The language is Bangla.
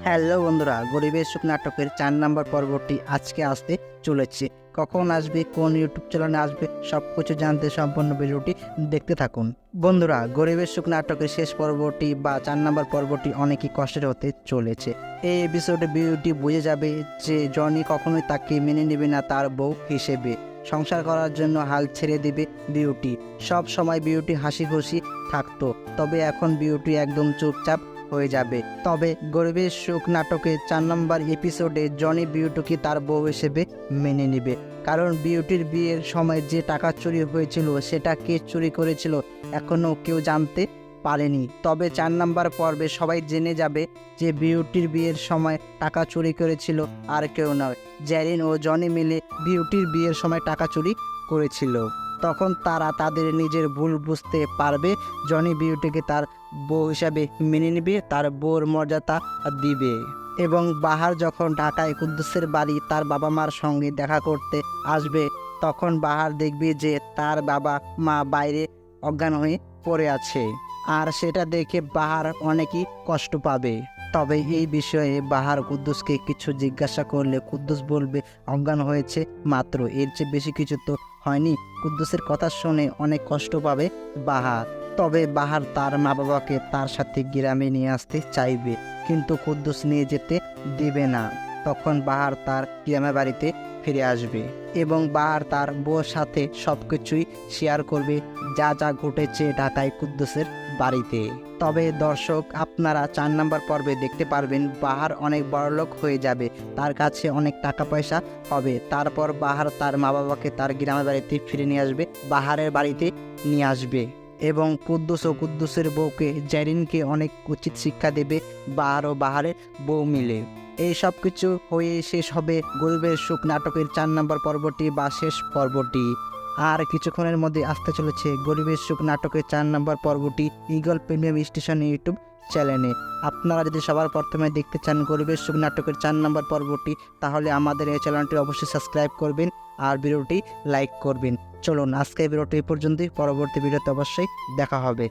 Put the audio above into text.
হ্যালো বন্ধুরা, গরিবের সুখ নাটকের 4 নম্বর পর্বটি আজকে আসতে চলেছে। কখন আসবে, কোন ইউটিউব চ্যানেলে আসবে, সব কিছু জানতে সম্পূর্ণ ভিডিওটি দেখতে থাকুন। বন্ধুরা, গরিবের সুখ নাটকের শেষ পর্বটি বা 4 নম্বর পর্বটি অনেকই কষ্টের হতে চলেছে। এই এপিসোডে বিউটি বুঝে যাবে যে জনি কখনোই তাকে মেনে নেবে না তার বউ হিসেবে। সংসার করার জন্য হাল ছেড়ে দেবে বিউটি। সব সময় বিউটি হাসি খুশি থাকতো, তবে এখন বিউটি একদম চুপচাপ হয়ে যাবে। তবে গরিবের সুখ নাটকের 4 নম্বর এপিসোডে জনি বিউটিকে তার বউ হিসেবে মেনে নেবে, কারণ বিউটির বিয়ের সময় যে টাকা চুরি হয়েছিল সেটা কে চুরি করেছিল এখনো কেউ জানতে পারেনি। তবে 4 নম্বর পর্বে সবাই জেনে যাবে যে বিউটির বিয়ের সময় টাকা চুরি করেছিল আর কেউ নয়, জ্যারিন ও জনি মিলে বিউটির বিয়ের সময় টাকা চুরি করেছিল। তখন তারা তাদের নিজের ভুল বুঝতে পারবে, জনি বিউটিকে তার বউ হিসাবে মেনে নেবে, তার বউর মর্যাদা দিবে। এবং বাহার যখন ঢাকায় কুদ্দুসের বাড়ি তার বাবা মার সঙ্গে দেখা করতে আসবে, তখন বাহার দেখবে যে তার বাবা মা বাইরে অজ্ঞান হয়ে পড়ে আছে, আর সেটা দেখে বাহার অনেকই কষ্ট পাবে। তবে এই বিষয়ে বাহার কুদ্দুসকে কিছু জিজ্ঞাসা করলে কুদ্দুস বলবে অজ্ঞান হয়েছে মাত্র, এর চেয়ে বেশি কিছু তো হয়নি। কুদ্দুসের কথা শুনে অনেক কষ্ট পাবে বাহার। তবে বাহার তার মা বাবাকে তার সাথে গ্রামে নিয়ে আসতে চাইবে, কিন্তু কুদ্দুস নিয়ে যেতে দেবে না। তখন বাহার তার গ্রামের বাড়িতে ফিরে আসবে এবং বাহার তার বউর সাথে সবকিছুই শেয়ার করবে, যা যা ঘটেছে ঢাকায় কুদ্দুসের বাড়িতে। তবে দর্শক, আপনারা 4 নম্বর পর্বে দেখতে পারবেন বাহার অনেক বড়লোক হয়ে যাবে, তার কাছে অনেক টাকা পয়সা হবে। তারপর বাহার তার মা বাবাকে তার গ্রামের বাড়িতে ফিরে নিয়ে আসবে, বাহারের বাড়িতে নিয়ে আসবে এবং কুদ্দুস ও কুদ্দুসের বউকে জ্যারিনকে অনেক উচিত শিক্ষা দেবে বাহার ও বাহারের বউ মিলে। এই সব কিছু হয়ে শেষ হবে গরিবের সুখ নাটকের 4 নম্বর পর্বটি বা শেষ পর্বটি। আর কিছুক্ষণের মধ্যে আসতে চলেছে গরিবের সুখ নাটকের 4 নম্বর পর্বটি ঈগল প্রিমিয়াম স্টেশন ইউটিউব চ্যানেলে। আপনারা যদি সবার প্রথমে দেখতে চান গরিবের সুখ নাটকের 4 নম্বর পর্বটি, তাহলে আমাদের এই চ্যানেলটি অবশ্যই সাবস্ক্রাইব করবেন আর ভিডিওটি লাইক করবেন। চলুন আজকে ভিডিওটি এই পর্যন্তই, পরবর্তী ভিডিওতে অবশ্যই দেখা হবে।